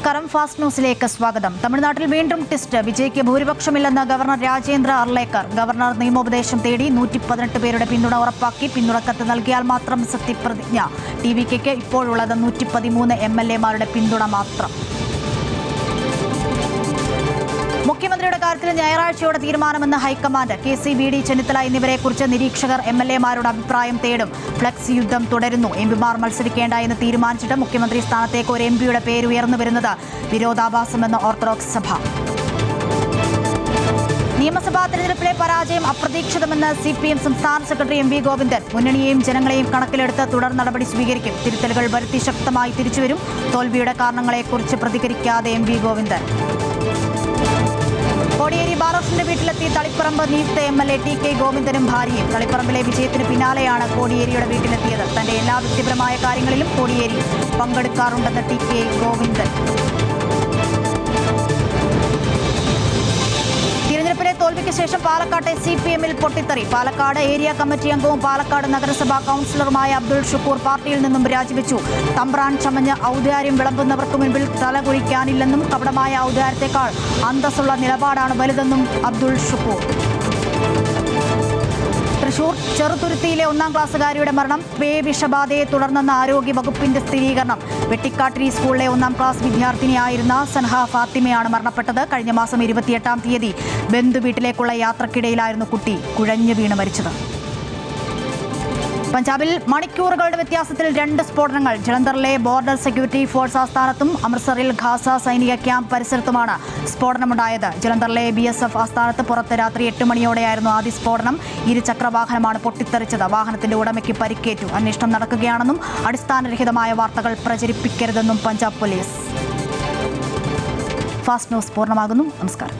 നമസ്കാരം. ഫാസ്റ്റ് ന്യൂസിലേക്ക് സ്വാഗതം. തമിഴ്നാട്ടിൽ വീണ്ടും ടെസ്റ്റ്. വിജയ്ക്ക് ഭൂരിപക്ഷമില്ലെന്ന് ഗവർണർ രാജേന്ദ്ര അർലേക്കർ. ഗവർണർ നിയമോപദേശം തേടി 118 പേരുടെ പിന്തുണ ഉറപ്പാക്കി. പിന്തുണക്കത്ത് നൽകിയാൽ മാത്രം സത്യപ്രതിജ്ഞ. ടിവികെക്ക് ഇപ്പോഴുള്ളത് 113 MLA-മാരുടെ പിന്തുണ മാത്രം. മുഖ്യമന്ത്രിയുടെ കാര്യത്തിൽ ഞായറാഴ്ചയോടെ തീരുമാനമെന്ന് ഹൈക്കമാൻഡ്. KC-BD, ചെന്നിത്തല എന്നിവരെക്കുറിച്ച് നിരീക്ഷകർ MLA-മാരുടെ അഭിപ്രായം തേടും. ഫ്ലക്സ് യുദ്ധം തുടരുന്നു. MP-മാർ മത്സരിക്കേണ്ട എന്ന് തീരുമാനിച്ചിട്ട് മുഖ്യമന്ത്രി സ്ഥാനത്തേക്ക് ഒരു MP-യുടെ പേര് ഉയർന്നു വരുന്നത് വിരോധാഭാസമെന്ന് ഓർത്തഡോക്സ് സഭ. നിയമസഭാ തെരഞ്ഞെടുപ്പിലെ പരാജയം അപ്രതീക്ഷിതമെന്ന് CPM സംസ്ഥാന സെക്രട്ടറി MV ഗോവിന്ദൻ. മുന്നണിയെയും ജനങ്ങളെയും കണക്കിലെടുത്ത് തുടർ നടപടി സ്വീകരിക്കും. തിരുത്തലുകൾ വരുത്തി ശക്തമായി തിരിച്ചുവരും. തോൽവിയുടെ കാരണങ്ങളെക്കുറിച്ച് പ്രതികരിക്കാതെ MV ഗോവിന്ദൻ. കോടിയേരി ബാലകൃഷ്ണന്റെ വീട്ടിലെത്തി തളിപ്പറമ്പ് നിയുക്ത MLA TK ഗോവിന്ദനും ഭാര്യയും. തളിപ്പറമ്പിലെ വിജയത്തിന് പിന്നാലെയാണ് കോടിയേരിയുടെ വീട്ടിലെത്തിയത്. തന്റെ എല്ലാ വ്യക്തിപരമായ കാര്യങ്ങളിലും കോടിയേരി പങ്കെടുക്കാറുണ്ടെന്ന് TK ഗോവിന്ദൻ. തിരഞ്ഞെടുപ്പിലെ തോൽവിക്ക് ശേഷം പാലക്കാട്ടെ CPM-ൽ പൊട്ടിത്തെറി. പാലക്കാട് ഏരിയ കമ്മിറ്റി അംഗവും പാലക്കാട് നഗരസഭാ കൗൺസിലറുമായ അബ്ദുൾ ഷുക്കൂർ പാർട്ടിയിൽ നിന്നും രാജിവെച്ചു. തമ്പ്രാൻ ചമഞ്ഞ് ഔദാര്യം വിളമ്പുന്നവർക്ക് മുൻപിൽ തലകുനിക്കാനില്ലെന്നും കപടമായ ഔദാര്യത്തെക്കാൾ അന്തസ്സുള്ള നിലപാടാണ് വലുതെന്നും അബ്ദുൾ ഷുക്കൂർ. തൃശൂർ ചെറുതുരുത്തിയിലെ 1-ാം ക്ലാസ്സുകാരിയുടെ മരണം വിഷബാധയെ തുടർന്നെന്ന ആരോഗ്യ വകുപ്പിന്റെ സ്ഥിരീകരണം. വെട്ടിക്കാട്ടിരി സ്കൂളിലെ 1-ാം ക്ലാസ് വിദ്യാർത്ഥിനിയായിരുന്ന സൻഹ ഫാത്തിമയാണ് മരണപ്പെട്ടത്. കഴിഞ്ഞ മാസം 28-ാം തീയതി ബന്ധുവീട്ടിലേക്കുള്ള യാത്രക്കിടയിലായിരുന്നു കുട്ടി കുഴഞ്ഞു വീണ് മരിച്ചത്. പഞ്ചാബിൽ മണിക്കൂറുകളുടെ വ്യത്യാസത്തിൽ 2 സ്ഫോടനങ്ങൾ. ജലന്ധറിലെ ബോർഡർ സെക്യൂരിറ്റി ഫോഴ്സ് ആസ്ഥാനത്തും അമൃത്സറിൽ ഖാസ സൈനിക ക്യാമ്പ് പരിസരത്തുമാണ് സ്ഫോടനമുണ്ടായത്. ജലന്ധറിലെ BSF ആസ്ഥാനത്ത് പുറത്ത് രാത്രി 8 മണിയോടെയായിരുന്നു ആദ്യ സ്ഫോടനം. ഇരുചക്രവാഹനമാണ് പൊട്ടിത്തെറിച്ചത്. വാഹനത്തിന്റെ ഉടമയ്ക്ക് പരിക്കേറ്റു. അന്വേഷണം നടക്കുകയാണെന്നും അടിസ്ഥാനരഹിതമായ വാർത്തകൾ പ്രചരിപ്പിക്കരുതെന്നും പഞ്ചാബ് പോലീസ്. ഫാസ്റ്റ് ന്യൂസ് പൂർണ്ണമാകുന്നു. നമസ്കാരം.